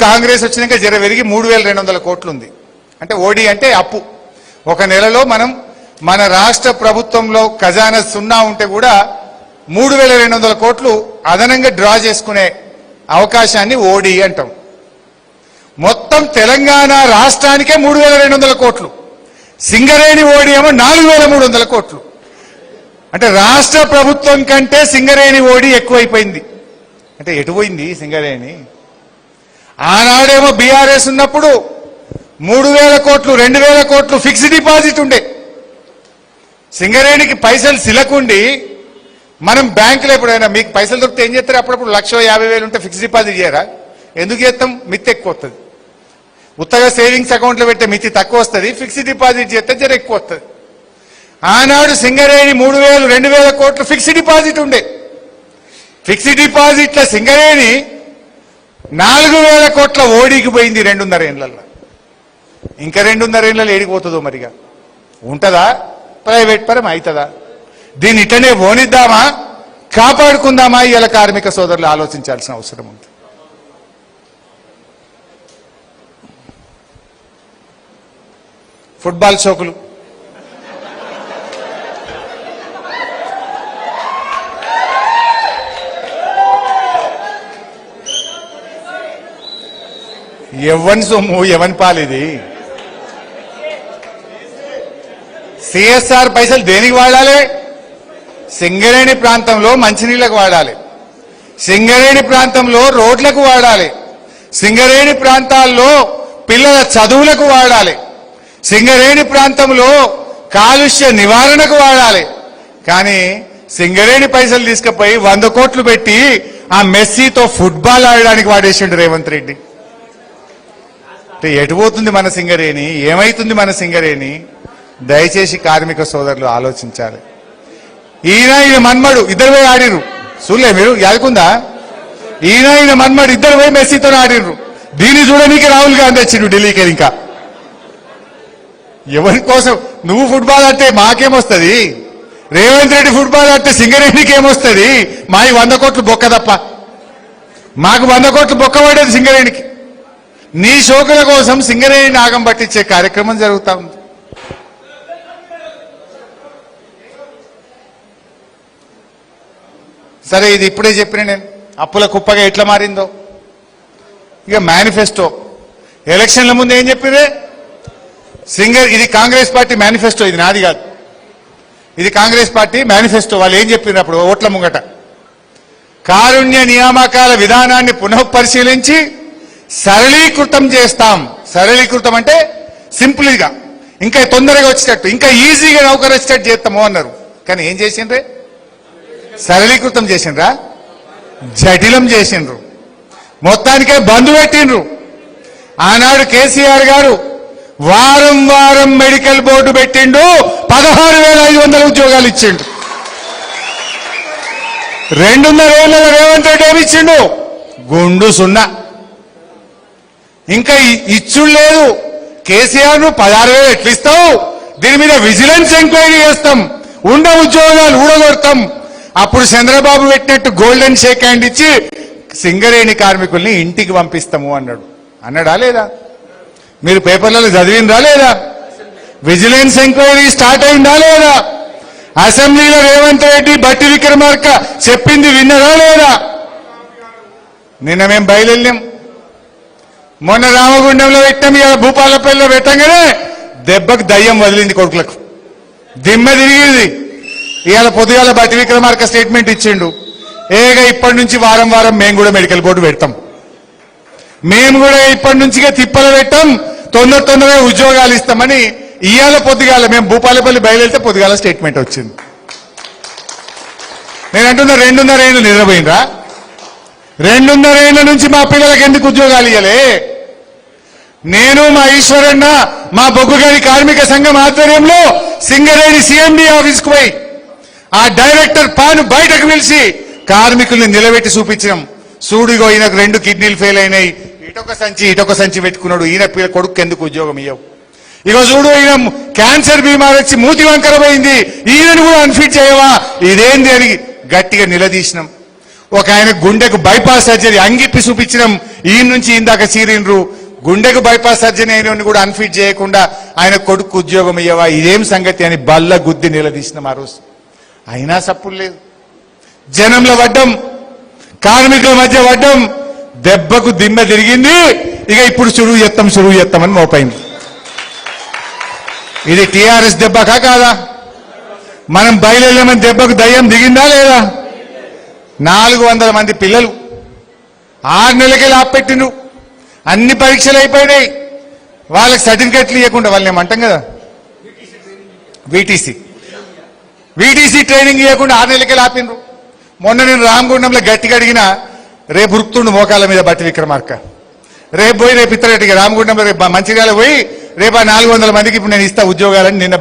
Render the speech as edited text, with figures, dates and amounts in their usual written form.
కాంగ్రెస్ వచ్చినాక జర పెరిగి 3,200 కోట్లు ఉంది. అంటే ఓడి అంటే అప్పు. ఒక నెలలో మనం మన రాష్ట్ర ప్రభుత్వంలో ఖజానా సున్నా ఉంటే కూడా 3,200 కోట్లు అదనంగా డ్రా చేసుకునే అవకాశాన్ని ఓడి అంటాం. మొత్తం తెలంగాణ రాష్ట్రానికే 3,200 కోట్లు, సింగరేణి ఓడి ఏమో 4,300 కోట్లు. అంటే రాష్ట్ర ప్రభుత్వం కంటే సింగరేణి ఓడి ఎక్కువైపోయింది. అంటే ఎటు పోయింది సింగరేణి? ఆనాడేమో బీఆర్ఎస్ ఉన్నప్పుడు 3,000 కోట్లు 2,000 కోట్లు ఫిక్స్డ్ డిపాజిట్ ఉండే. సింగరేణికి పైసలు సిలకుండి మనం బ్యాంకులో ఎప్పుడైనా మీకు పైసలు దొరికితే ఏం చేస్తారు? అప్పుడప్పుడు 1,50,000 ఉంటే ఫిక్స్డ్ డిపాజిట్ చేయరా? ఎందుకు చేస్తాం? మిత్తి ఎక్కువ వస్తుంది. ఉత్తగా సేవింగ్స్ అకౌంట్లో పెట్టే మిత్తి తక్కువ వస్తుంది, ఫిక్స్డ్ డిపాజిట్ చేస్తే జర ఎక్కువ వస్తుంది. ఆనాడు సింగరేణి 3,000 2,000 కోట్లు ఫిక్స్డ్ డిపాజిట్ ఉండే. ఫిక్స్డ్ డిపాజిట్ల సింగరేణి 4,000 కోట్ల ఓడికి పోయింది 2.5 ఏళ్లలో. ఇంకా 2.5 ఏళ్లలో ఏడిపోతుందో మరిగా ఉంటుందా? ప్రైవేట్ పరం అవుతుందా? దీన్ని ఇటనే పోనిద్దామా, కాపాడుకుందామా? ఇలా కార్మిక సోదరులు ఆలోచించాల్సిన అవసరం ఉంది. ఫుట్బాల్ షోకులు, ఎవని సొమ్ము ఎవని పాలిది? సిఎస్ఆర్ పైసలు దేనికి వాడాలి? సింగరేణి ప్రాంతంలో మంచినీళ్లకు వాడాలి, సింగరేణి ప్రాంతంలో రోడ్లకు వాడాలి, సింగరేణి ప్రాంతాల్లో పిల్లల చదువులకు వాడాలి, సింగరేణి ప్రాంతంలో కాలుష్య నివారణకు వాడాలి. కానీ సింగరేణి పైసలు తీసుకుపోయి 100 కోట్లు పెట్టి ఆ మెస్సీతో ఫుట్బాల్ ఆడడానికి వాడేసిండు రేవంత్ రెడ్డి. అంటే ఎటుపోతుంది మన సింగరేణి? ఏమైతుంది మన సింగరేణి? దయచేసి కార్మిక సోదరులు ఆలోచించాలి. ఈయన మన్మడు ఇద్దరు పోయి ఆడిర్రు, చూడలే మీరు? యాదుకుందా? ఈయన మన్మడు ఇద్దరు పోయి మెస్సీతో ఆడిర్రు. దీన్ని చూడడానికి రాహుల్ గాంధీ వచ్చిండు ఢిల్లీకి. ఇంకా ఎవరి కోసం? నువ్వు ఫుట్బాల్ ఆడితే మాకేమొస్తుంది? రేవంత్ రెడ్డి ఫుట్బాల్ ఆడితే సింగరేణికి ఏమొస్తుంది? మాకు 100 కోట్లు బొక్క తప్ప. మాకు 100 కోట్లు బొక్క పడేది సింగరేణికి. నీ షోకుల కోసం సింగరేణి నాగం పట్టించే కార్యక్రమం జరుగుతా ఉంది. సరే, ఇది ఇప్పుడే చెప్పిన నేను, అప్పుల కుప్పగా ఎట్లా మారిందో. ఇక మేనిఫెస్టో ఎలక్షన్ల ముందు ఏం చెప్పిరే? ఇది కాంగ్రెస్ పార్టీ మేనిఫెస్టో, ఇది నాది కాదు, ఇది కాంగ్రెస్ పార్టీ మేనిఫెస్టో. వాళ్ళు ఏం చెప్పినారు అప్పుడు ఓట్ల ముంగట? కారుణ్య నియామకాల విధానాన్ని పునఃపరిశీలించి సరళీకృతం చేస్తాం. సరళీకృతం అంటే సింపుల్గా, ఇంకా తొందరగా వచ్చేటట్టు, ఇంకా ఈజీగా నౌకరు వచ్చేటట్టు చేస్తాము అన్నారు. కానీ ఏం చేసిండ్రే? సరళీకృతం చేసిండ్రా? జటిలం చేసిండ్రు. మొత్తానికే బంధు పెట్టిండ్రు. ఆనాడు కేసీఆర్ గారు వారం వారం మెడికల్ బోర్డు పెట్టిండు, 16,500 ఉద్యోగాలు ఇచ్చిండు. 2.5 ఏళ్లలో రేవంత్ రెడ్డి ఏమి ఇచ్చిండు? గుండు సున్నా. ఇంకా ఇచ్చుడు లేదు. కేసీఆర్ ను 16,000 ఎట్లా ఇస్తావు? దీని మీద విజిలెన్స్ ఎంక్వైరీ చేస్తాం, ఉన్న ఉద్యోగాలు ఊడగొడతాం. అప్పుడు చంద్రబాబు పెట్టినట్టు గోల్డెన్ షేక్ హ్యాండ్ ఇచ్చి సింగరేణి కార్మికుల్ని ఇంటికి పంపిస్తాము అన్నాడు. అన్నాడా లేదా? మీరు పేపర్లలో చదివిందా లేదా? విజిలెన్స్ ఎంక్వైరీ స్టార్ట్ అయిందా లేదా? అసెంబ్లీలో రేవంత్ రెడ్డి బట్టి విక్రమార్క చెప్పింది విన్నదా లేదా? నిన్న మేము బయలుదేరాం, మొన్న రామగుండంలో పెట్టాం, ఇవాళ భూపాలపల్లిలో పెట్టంగానే దెబ్బకు దయ్యం వదిలింది కొడుకులకు, దిమ్మ తిరిగింది. ఇవాళ పొద్దుగాల బట్టి విక్రమార్క స్టేట్మెంట్ ఇచ్చిండు, ఏగా ఇప్పటి నుంచి వారం వారం మేము కూడా మెడికల్ బోర్డు పెడతాం, మేము కూడా ఇప్పటి నుంచి తిప్పలు పెట్టాం, తొందరగా ఉద్యోగాలు ఇస్తామని ఇవాళ పొద్దుగాల మేము భూపాలపల్లి బయలుదేరితే పొద్దుగాల స్టేట్మెంట్ వచ్చింది. నేను అంటున్నా 2.5 ఏళ్ళు నిద్రపోయిందా? 2.5 ఏళ్ల నుంచి మా పిల్లలకు ఎందుకు ఉద్యోగాలు ఇవ్వలే? నేను మా ఈశ్వరన్న మా బొగ్గుగని కార్మిక సంఘం ఆధ్వర్యంలో సింగరేణి సిఎండి ఆఫీస్కు పోయి ఆ డైరెక్టర్ పాను బయటకు పిలిచి కార్మికుల్ని నిలబెట్టి చూపించాం. సూడిగో ఈయనకు 2 కిడ్నీలు ఫెయిల్ అయినాయి, ఇటొక సంచి పెట్టుకున్నాడు, ఈయన కొడుకు ఎందుకు ఉద్యోగం ఇవ్వవు? ఇగో చూడు, ఈయన క్యాన్సర్ బీమారి వచ్చి మూతి వంకర పోయింది, ఈయనను కూడా అన్ఫిట్ చేయవా? ఇదేంది అని గట్టిగా నిలదీసినాం. ఒక ఆయన గుండెకు బైపాస్ సర్జరీ అంగిప్పి చూపించడం ఈ నుంచి ఇందాక చీరిండ్రు గుండెకు బైపాస్ సర్జరీ అయిన కూడా అన్ఫిట్ చేయకుండా ఆయన కొడుకు ఉద్యోగం ఇయ్యవా ఇదేం సంగతి అని బల్ల గుద్ది నిలదీసినాం ఆ రోజు. అయినా సప్పులు లేదు. జనంలో పడ్డం, కార్మికుల మధ్య పడ్డం, దెబ్బకు దిమ్మ తిరిగింది. ఇక ఇప్పుడు చురువు చేస్తామని మోపైంది. ఇది టీఆర్ఎస్ దెబ్బకా కాదా? మనం బయలుదేరమని దెబ్బకు దయ్యం దిగిందా లేదా? 400 మంది పిల్లలు 6 నెలలకి లాపెట్టిను. అన్ని పరీక్షలు అయిపోయినాయి. వాళ్ళకి సర్టిఫికెట్లు ఇవ్వకుండా వాళ్ళని ఏమంటాం కదా వీటీసీ ట్రైనింగ్ ఇవ్వకుండా 6 నెలలకి లాపిండ్రు. మొన్న నేను రామగుండంలో గట్టిగా అడిగినా రేపు ఉరుకుతుండు మోకాల మీద బట్టి విక్రమార్క. రేపు పోయి రేపు ఇతరటిగా రామగుండంలో రేపు మంచిర్యాల పోయి రేపు 400 మందికి ఇప్పుడు నేను ఇస్తా ఉద్యోగాలని నిన్న